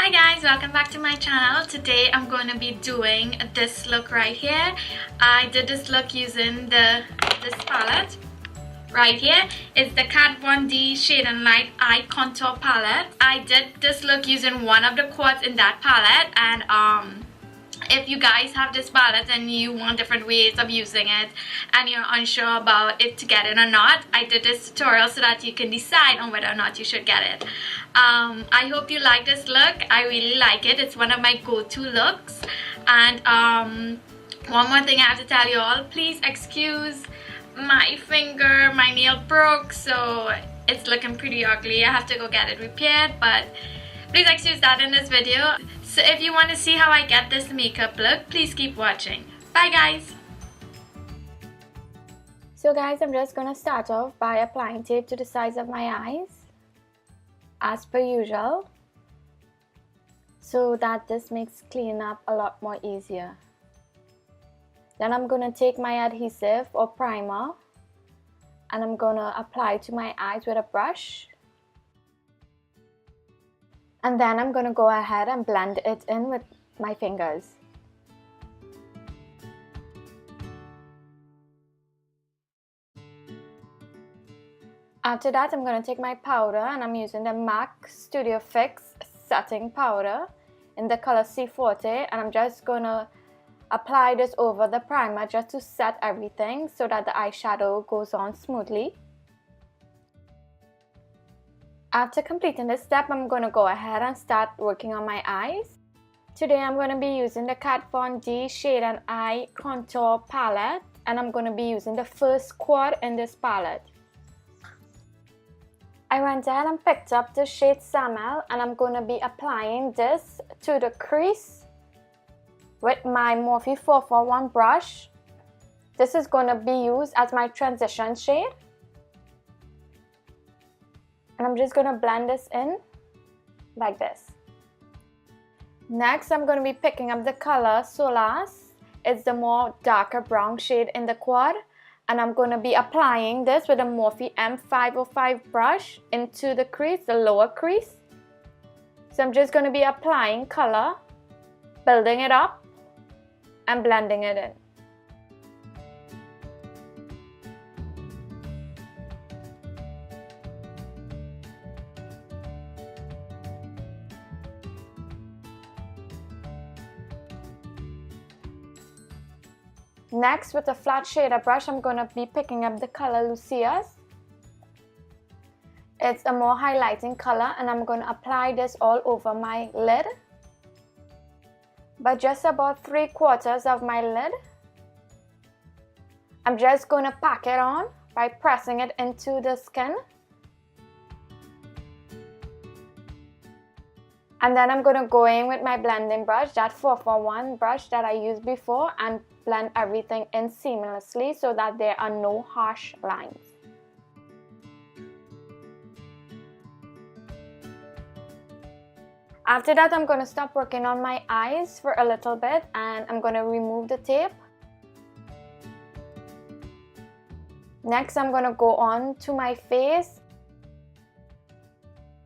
Hi guys, welcome back to my channel. Today I'm going to be doing this look right here. I did this look using this palette right here. It's the Kat Von D Shade and Light Eye Contour palette. I did this look using one of the quads in that palette, and if you guys have this palette and you want different ways of using it and you're unsure about if to get it or not, I did this tutorial so that you can decide on whether or not you should get it. I hope you like this look. I really like it. It's one of my go-to looks. And one more thing I have to tell you all, please excuse my finger. My nail broke, so it's looking pretty ugly. I have to go get it repaired, but please excuse that in this video. So if you want to see how I get this makeup look, please keep watching. Bye guys! So guys, I'm just going to start off by applying tape to the sides of my eyes as per usual, so that this makes cleaning up a lot more easier. Then I'm going to take my adhesive or primer and I'm going to apply to my eyes with a brush. And then I'm going to go ahead and blend it in with my fingers. After that, I'm going to take my powder and I'm using the MAC Studio Fix Setting Powder in the color C40, and I'm just going to apply this over the primer just to set everything so that the eyeshadow goes on smoothly. After completing this step, I'm going to go ahead and start working on my eyes. Today I'm going to be using the Kat Von D Shade and Eye Contour palette, and I'm going to be using the first quad in this palette. I went ahead and picked up the shade Samel, and I'm going to be applying this to the crease with my Morphe 441 brush. This is going to be used as my transition shade. And I'm just going to blend this in like this. Next, I'm going to be picking up the color Solace. It's the more darker brown shade in the quad. And I'm going to be applying this with a Morphe M505 brush into the crease, the lower crease. So I'm just going to be applying color, building it up, and blending it in. Next, with a flat shader brush, I'm going to be picking up the color Lucia's. It's a more highlighting color, and I'm going to apply this all over my lid, but just about 3/4 of my lid. I'm just going to pack it on by pressing it into the skin. And then I'm going to go in with my blending brush, that 441 brush that I used before, and blend everything in seamlessly so that there are no harsh lines. After that, I'm going to stop working on my eyes for a little bit, and I'm going to remove the tape. Next, I'm going to go on to my face.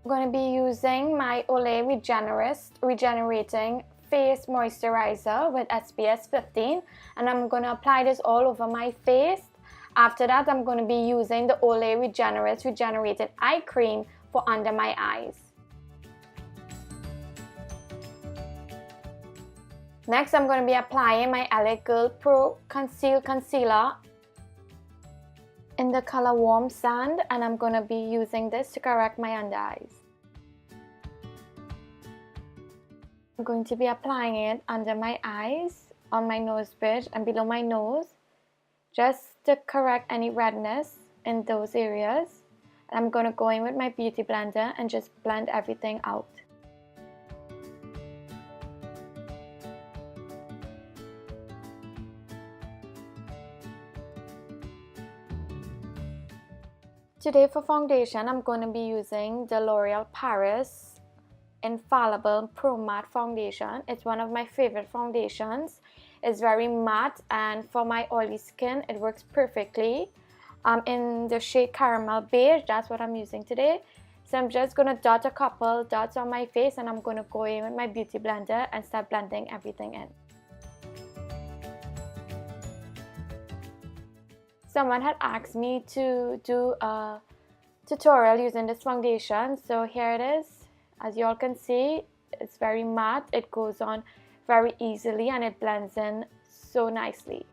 I'm going to be using my Olay Regenerist Regenerating Face Moisturizer with SPF 15, and I'm going to apply this all over my face. After that, I'm going to be using the Olay Regenerist Regenerating Eye Cream for under my eyes. Next, I'm going to be applying my LA Girl Pro Conceal Concealer in the color Warm Sand, and I'm going to be using this to correct my under eyes. I'm going to be applying it under my eyes, on my nose bridge and below my nose, just to correct any redness in those areas. And I'm going to go in with my beauty blender and just blend everything out. Today for foundation, I'm going to be using the L'Oreal Paris Infallible Pro Matte Foundation. It's one of my favorite foundations. It's very matte, and for my oily skin, it works perfectly. In the shade Caramel Beige, that's what I'm using today. So I'm just going to dot a couple dots on my face, and I'm going to go in with my beauty blender and start blending everything in. Someone had asked me to do a tutorial using this foundation, so here it is. As you all can see, it's very matte, it goes on very easily, and it blends in so nicely.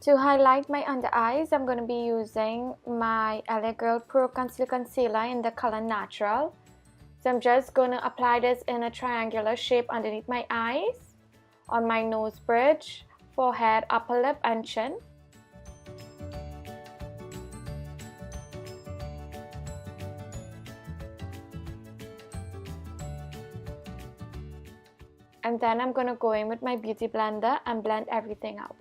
To highlight my under eyes, I'm going to be using my LA Girl Pro Conceal Concealer in the color Natural. So I'm just going to apply this in a triangular shape underneath my eyes, on my nose bridge, forehead, upper lip and chin. And then I'm going to go in with my beauty blender and blend everything out.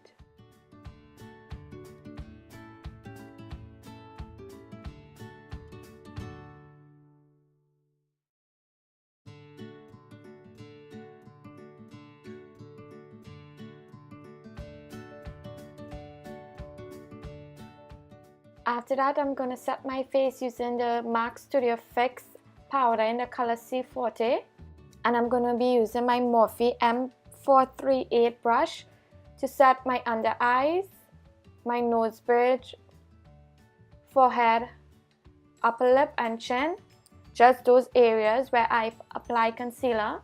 After that, I'm going to set my face using the MAC Studio Fix powder in the color C40. And I'm going to be using my Morphe M438 brush to set my under eyes, my nose bridge, forehead, upper lip and chin. Just those areas where I apply concealer.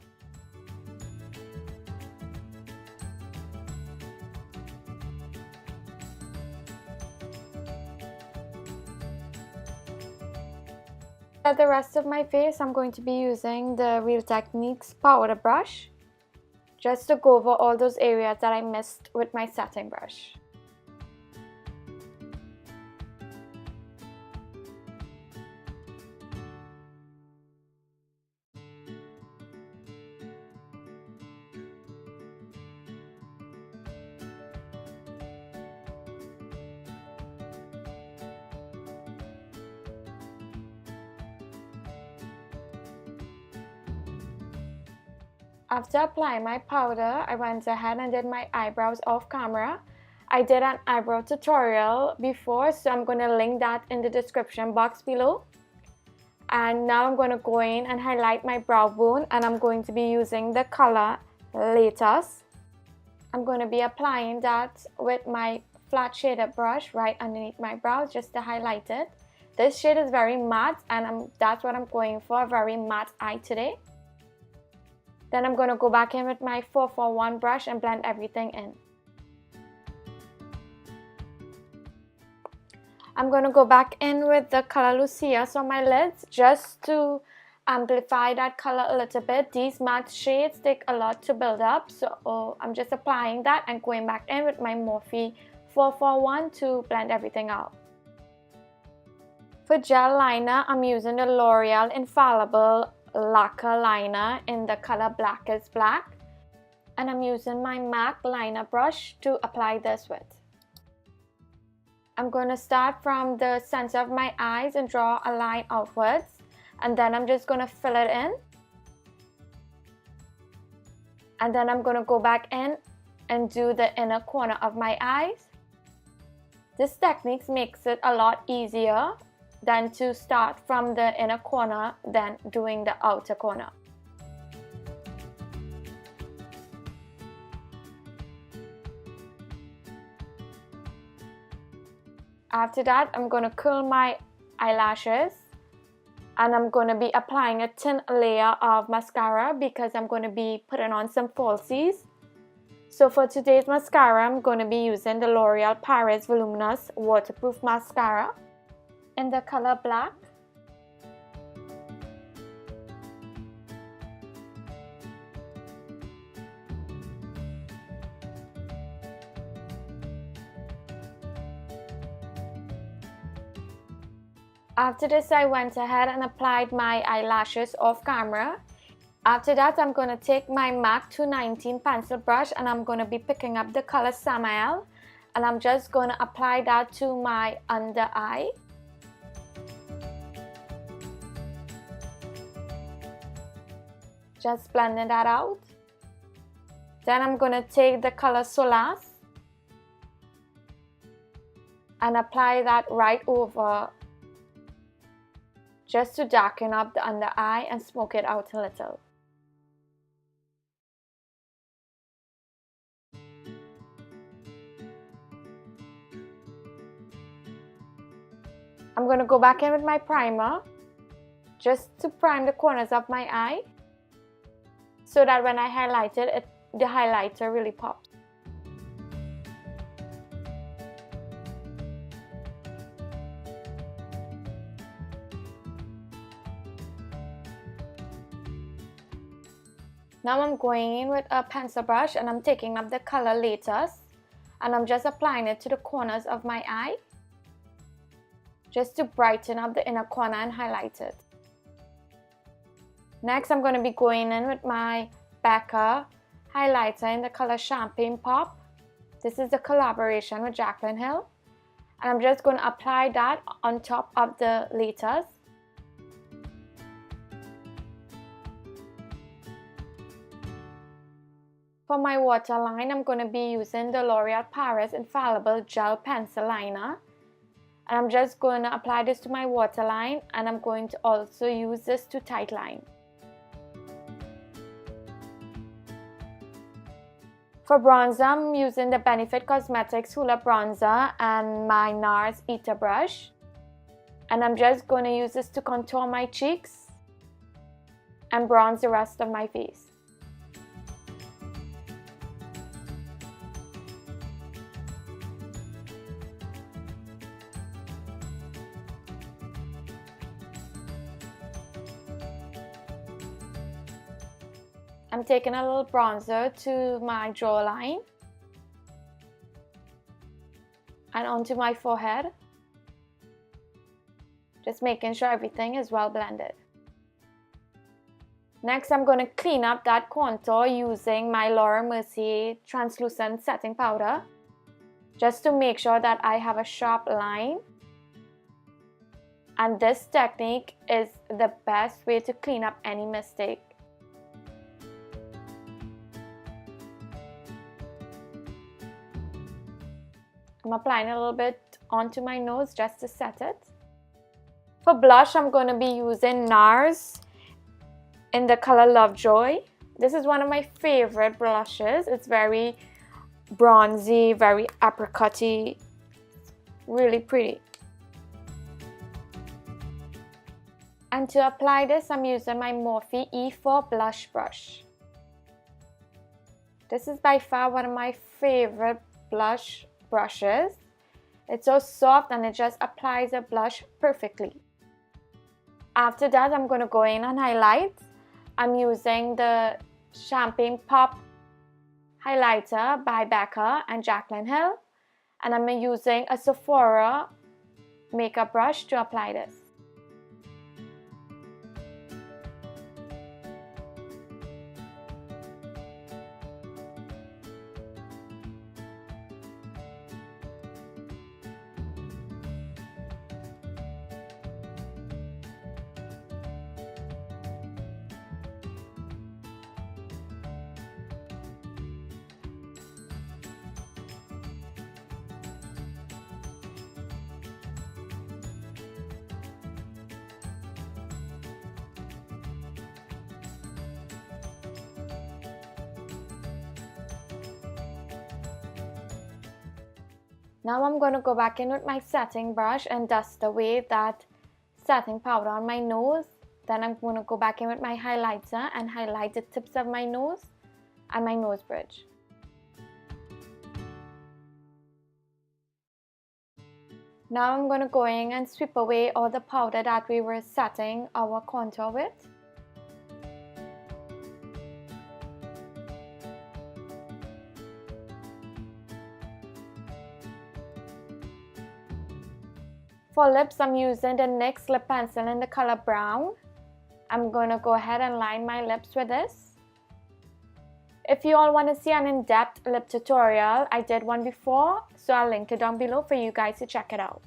For the rest of my face, I'm going to be using the Real Techniques powder brush just to go over all those areas that I missed with my setting brush. After applying my powder, I went ahead and did my eyebrows off camera. I did an eyebrow tutorial before, so I'm going to link that in the description box below. And now I'm going to go in and highlight my brow bone, and I'm going to be using the color Latest. I'm going to be applying that with my flat shaded brush right underneath my brows just to highlight it. This shade is very matte, and that's what I'm going for, a very matte eye today. Then I'm going to go back in with my 441 brush and blend everything in. I'm going to go back in with the color Lucius on my lids just to amplify that color a little bit. These matte shades take a lot to build up, so I'm just applying that and going back in with my Morphe 441 to blend everything out. For gel liner, I'm using the Loreal Infallible Lacquer liner in the color Blackest Black, and I'm using my MAC liner brush to apply this with. I'm going to start from the center of my eyes and draw a line outwards, and then I'm just going to fill it in, and then I'm going to go back in and do the inner corner of my eyes. This technique makes it a lot easier than to start from the inner corner than doing the outer corner. After that, I'm going to curl my eyelashes, and I'm going to be applying a thin layer of mascara because I'm going to be putting on some falsies. So for today's mascara, I'm going to be using the L'Oreal Paris Voluminous Waterproof Mascara in the color Black. After this, I went ahead and applied my eyelashes off camera After that, I'm going to take my MAC 219 pencil brush and I'm going to be picking up the color Samael, and I'm just going to apply that to my under eye. Just blending that out. Then I'm going to take the color Solace and apply that right over, just to darken up the under eye and smoke it out a little. I'm going to go back in with my primer just to prime the corners of my eye so that when I highlight it, the highlighter really pops. Now I'm going in with a pencil brush and I'm taking up the color Latest and I'm just applying it to the corners of my eye, just to brighten up the inner corner and highlight it. Next, I'm going to be going in with my Becca highlighter in the color Champagne Pop. This is a collaboration with Jaclyn Hill. And I'm just going to apply that on top of the Latest. For my waterline, I'm going to be using the L'Oreal Paris Infallible Gel Pencil Liner. And I'm just going to apply this to my waterline, and I'm going to also use this to tightline. For bronzer, I'm using the Benefit Cosmetics Hoola bronzer and my Nars Eater brush. And I'm just going to use this to contour my cheeks and bronze the rest of my face. I'm taking a little bronzer to my jawline and onto my forehead, just making sure everything is well blended. Next, I'm going to clean up that contour using my Mercier translucent setting powder, just to make sure that I have a sharp line. And this technique is the best way to clean up any mistake. I'm applying a little bit onto my nose just to set it. For blush, I'm going to be using Nars in the color Lovejoy. This is one of my favorite blushes. It's very bronzy, very apricot-y, really pretty. And to apply this, I'm using my Morphe E4 blush brush. This is by far one of my favorite blush brushes. It's so soft and it just applies a blush perfectly. After that, I'm going to go in and highlight. I'm using the Champagne Pop highlighter by Becca and Jaclyn Hill, and I'm using a Sephora makeup brush to apply this. Now I'm going to go back in with my setting brush and dust away that setting powder on my nose. Then I'm going to go back in with my highlighter and highlight the tips of my nose and my nose bridge. Now I'm going to go in and sweep away all the powder that we were setting our contour with. For lips, I'm using the NYX lip pencil in the color brown, I'm going to go ahead and line my lips with this. If you all want to see an in-depth lip tutorial, I did one before, so I'll link it down below for you guys to check it out.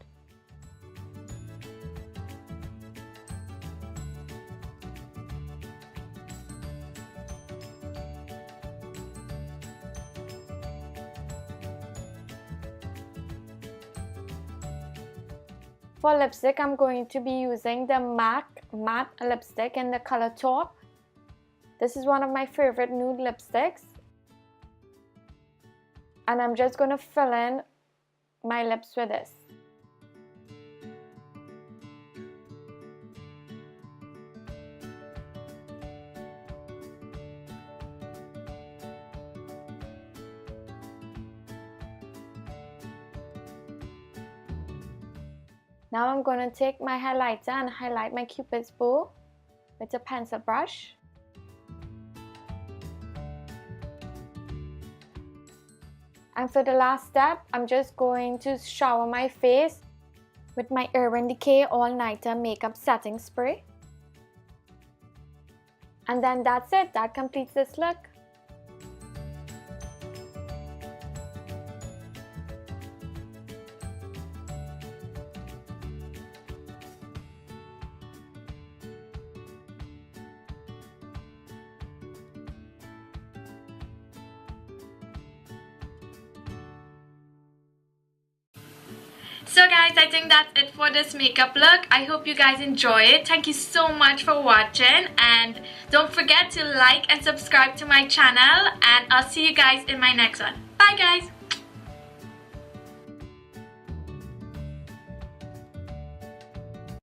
For lipstick, I'm going to be using the MAC matte lipstick in the color taupe. This is one of my favorite nude lipsticks. And I'm just going to fill in my lips with this. Now I'm going to take my highlighter and highlight my Cupid's bow with a pencil brush. And for the last step, I'm just going to shower my face with my Urban Decay All Nighter Makeup Setting Spray. And then that's it. That completes this look. So guys, I think that's it for this makeup look. I hope you guys enjoy it. Thank you so much for watching, and don't forget to like and subscribe to my channel, and I'll see you guys in my next one. Bye guys!